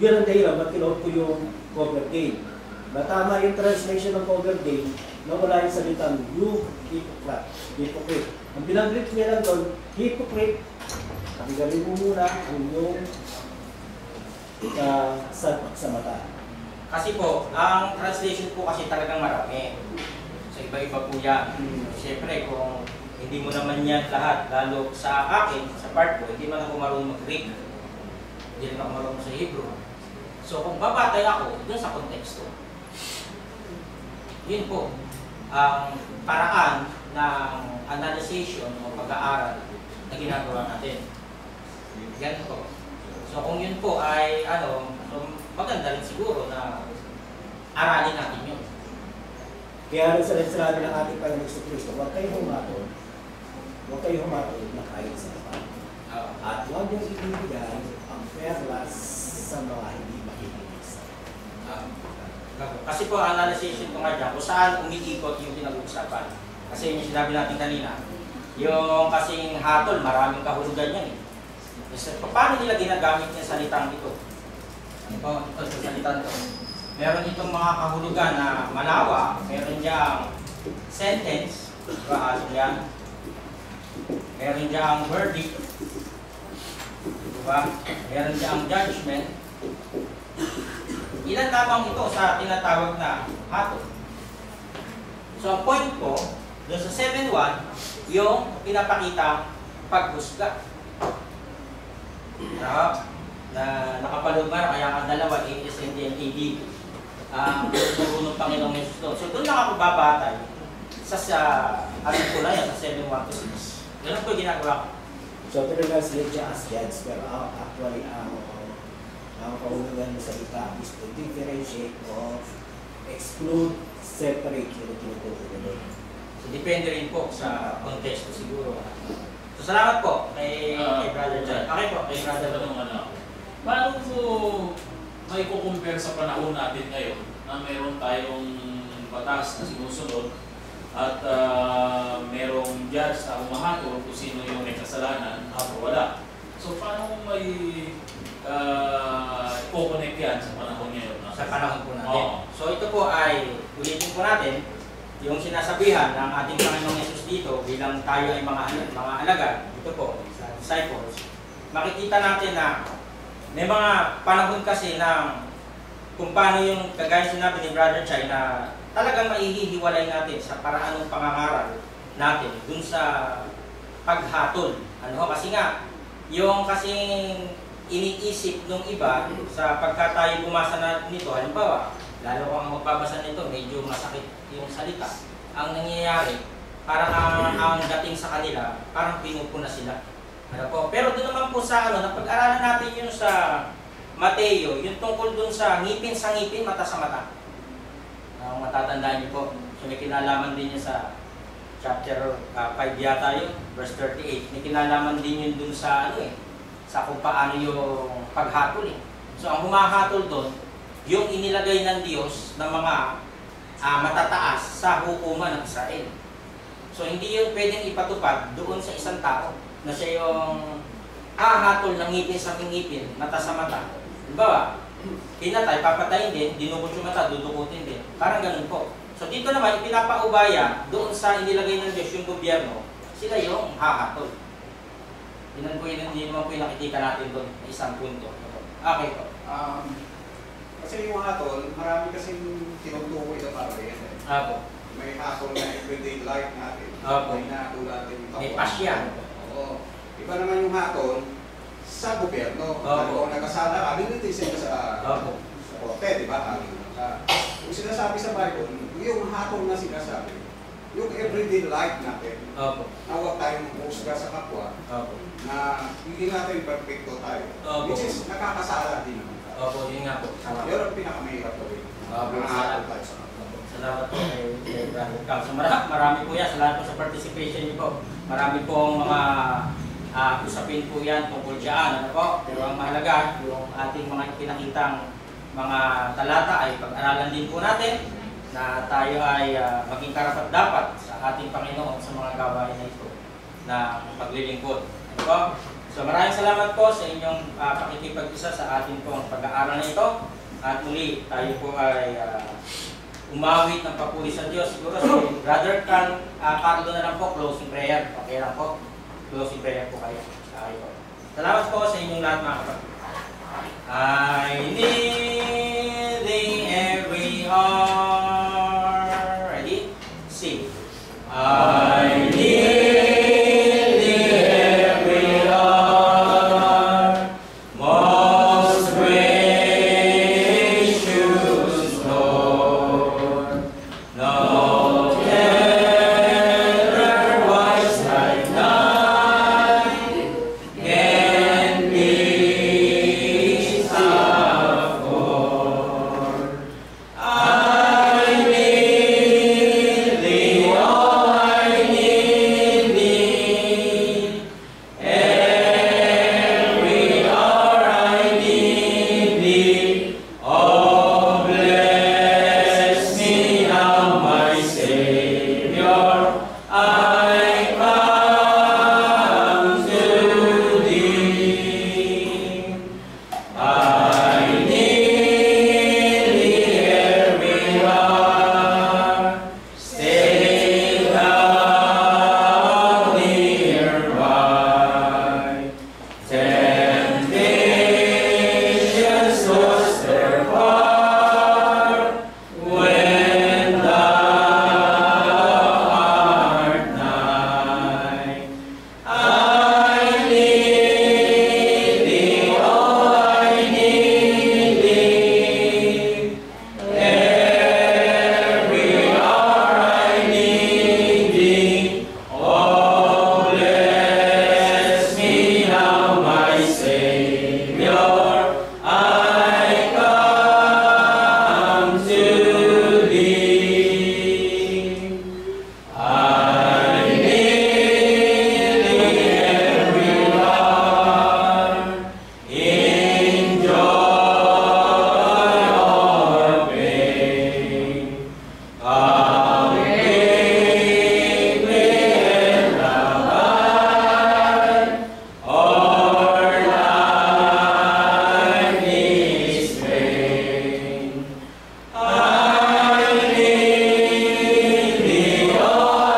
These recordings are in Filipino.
Yun ang dahilan, ba't kinuha ko yung cover day. Matama yung translation ng cover day, nawala yung salitang you hypocrite. Hypocrite. Ang binanggit niya lang doon, hypocrite. Tanggalin mo muna ang yung sa mata. Kasi po, ang translation po kasi talagang marami. So iba-iba po yan. Siyempre, kung hindi mo naman yan lahat, lalo sa akin, sa part ko, hindi man ako marunong mag-Greek. Hindi rin ako marunong sa Hebrew. So kung babatay ako, dun sa konteksto. Yun po, ang paraan ng analyzation o pag-aaral na ginagawa natin. Yan po. So kung yun po ay maganda rin siguro na aralin natin yun. Kaya rin sa sinabi ng ating Panginoon sa Kristo, huwag kayo humatol. Huwag kayo humatol na kayo sa lapat. At huwag niyong ibibigay ang perlas sa mga hindi makikinig sa kasi po ang analyzation ko nga dyan, kung saan umiikot yung pinag-uusapan. Kasi yung sinabi natin kanina, yung kasing hatol, maraming kahulugan yan eh. So, paano nila ginagamit yung salitang ito? Ito sa salitang ito. Meron itong mga kahulugan na malawa, meron diyang sentence, diba? Yan. Meron diyang verdict, diba? Meron diyang judgment. Ilan lamang ito sa tinatawag na hatol. So ang point ko, doon sa 7.1, yung pinapakita paghusga. Na nakapalog nga, kaya ang dalawa, ASND and AD. Marunong Panginoong Jesus doon. So doon lang ako babatay sa ano ko na yan, sa 7.1 to 6. Ganun po ginagawa ko. So talaga sila dyan as judge, pero actually ang kahulugan ng salita is to differentiate or exclude, separate yung tinutukoy nila. So depende rin po sa konteksto siguro. So salamat po kay Brother John. Okay po, kay Brother John. Paano po may kukumpare sa panahon natin ngayon na meron tayong batas na sinusunod at merong judge na humahatol kung sino yung may kasalanan o wala. So paano may i-connect yan sa panahon ngayon? Sa panahon po natin. So ito po ay, ulitin po natin, yung sinasabihan ng ating Panginoong Jesus dito bilang tayo ay mga alagad, ito po, sa disciples, makikita natin na may mga panahon kasi na kung paano yung kagaya sinabi ni Brother Chai na talagang maihihiwalay natin sa paraan ng pangangaral natin dun sa paghatol. Ano kasi nga, yung kasing iniisip ng iba sa pagka tayo bumasa na nito, halimbawa, lalo kung magbabasa nito, medyo masakit yung salita. Ang nangyayari, parang ang dating sa kanila, parang pinupuna sila. Ano po? Pero doon naman po sa napag-aralan natin yung sa Mateo, yung tungkol doon sa ngipin sa ngipin, mata sa mata. Matatandaan niyo po. So may kinalaman din niya sa chapter 5 yata yun, verse 38. May kinalaman din yun doon sa sa kung paano yung paghatol eh. So ang humahatol doon, yung inilagay ng Diyos ng mga matataas sa hukuman ng Israel. So hindi yung pwedeng ipatupad doon sa isang tao na siya yung hahatol ng ngipin sa ngipin, mata sa mata. Diba? Pinatay, papatayin din, dinukot yung mata, dudukutin din. Parang ganun po. So dito naman, pinapaubaya doon sa inilagay ng Diyos yung gobyerno, sila yung hahatol. Yun po yun, hindi naman po yung nakikita natin doon na isang punto. Okay po. Kasi yung hatol, marami kasing tinutukoy na parang Apo. May hatol na everyday life natin. Apo. May hatol natin yung May pasya. Oo. Iba naman yung hatol sa gobyerno. Kung nagkasala ka, binitisin ka sa korte, di ba? Yung sinasabi sa Bible, yung hatol na sinasabi, yung everyday life natin, na huwag tayong musga sa kapwa, na hindi natin perfecto tayo. Which is nakakasala din naman. Opo, yun nga po. Yun ang pinakamahirap ko rin. Salamat po kay Brother Cam. So marami po yan. Salamat po sa participation niyo po. Marami pong mga usapin po yan tungkol dyan. Ano po? Pero ang mahalaga, yung ating mga ipinakitang mga talata ay pag-aralan din po natin na tayo ay maging karapat-dapat sa ating Panginoon sa mga gawain na ito na paglilingkod. Ano po? So maraming salamat po sa inyong pakikipag-isa sa ating pong pag-aaral na ito. At muli, tayo po ay umawit ng papuri sa Diyos. Siguro si Brother Carlo na lang po, closing prayer. Okay lang po. Closing prayer po kayo. Okay po. Salamat po sa inyong lahat mga kapatid. I need thee every hour. Ready? Sing. I need thee every hour. Most gracious Lord. No terror wise like night can be afford. I need thee, oh, I need thee. Every hour I need thee. Oh, bless me now, my Savior. I come to thee. I need thee every hour. Stay thou nearby. Temptations lose their power when thou art nigh. I need thee, oh, I need thee. Every hour I need thee. Oh, bless me now, my Savior. I come to thee. I need thee every hour, in joy or pain. Awake me and abide, or life is vain. I need thee, oh, I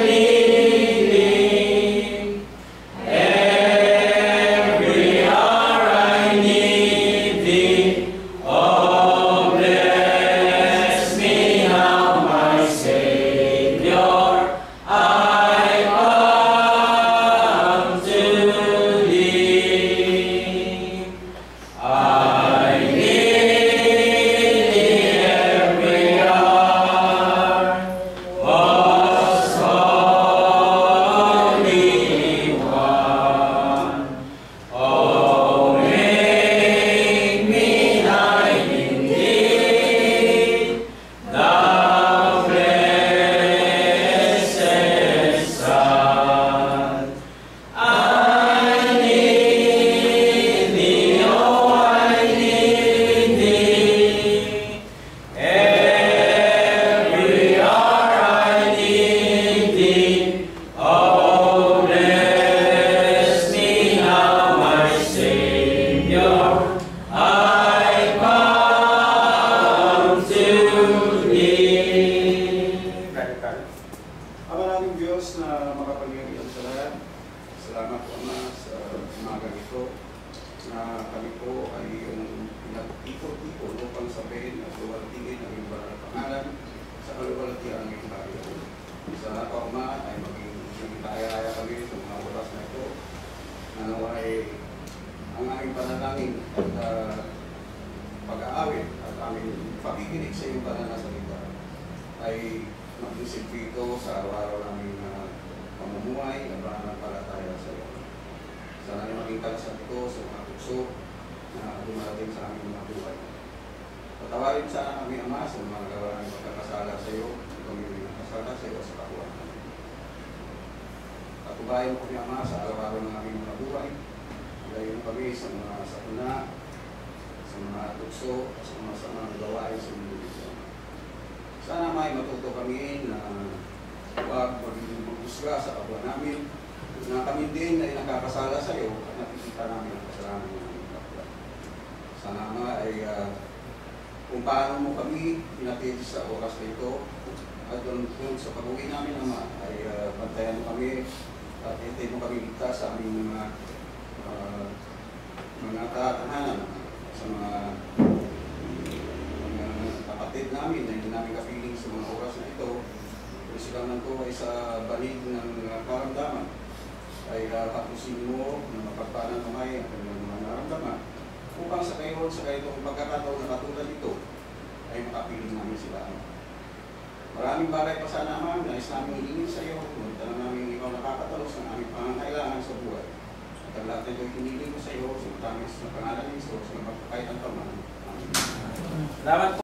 need thee. Every hour I need thee. Oh, bless me now, my Savior. I come to thee. I need thee every hour. Most Holy One. Oh, make me thine indeed, thou blessed Son. I need thee, oh, I need thee. Every hour I need thee. Oh, bless me now, my Savior. I come to thee. Brother Carlo. Ama naming Diyos na makapangyarihan sa lahat, salamat po Ama sa umaga ito na kami po ay yung pinag-ikot-ikot upang sabihin at luwalhatian ang iyong banal na pangalan sa kaluwalhatian ng iyong bayan. Sa lahat po Ama ay maging tayo-aya kami sa mga oras na ito na naway ang aming panalangin at pag-aawit at aming pakikinig sa iyong banal na salita ay mag-isip dito sa araw-araw namin na pamumuhay at pananampalataya sa iyo. Sana ay maging kalasat ito sa mga tukso na dumarating sa aming mga buhay. Patawarin sana kami, Ama, sa mga gawa ng pagkakasala sa iyo, kami nakasala sa iyo sa kapwa namin. Patubayan mo kami, Ama, sa araw-araw ng aming mga buhay. Ilayin mo kami sa mga sakuna, sa mga tukso, sa mga samang gawain sa mundo dito. Sana may matuto kami na huwag maging maghusga sa kapwa namin, na kami din ay nakakasala sa iyo at nakikita namin ang kasalanan ng aming kapwa. Sana nga ay kung paano mo kami pinatid sa oras na ito at doon sa pag-uwi namin naman ay bantayan mo kami at hintay mo kami ligtas sa aming mga tahanan sa mga kapatid namin na hindi namin kapiling sa mga oras na ito. Kung sila man ito ay sa banig ng karamdaman, ay tapusin mo na mapagpanan kamay ang kanyang mga naramdaman upang sa kayo itong pagkakataon na katulad ito ay makapiling namin sila. Maraming bagay pa sana naman na is namin hilingin sa iyo kung talagang namin ikaw nakakatalos ng aming pangangailangan sa buhay. At ang lahat na ito hinihiling ko sa iyo sa matamis na pangalan ng Isus na magpapakait ang taman. Salamat po.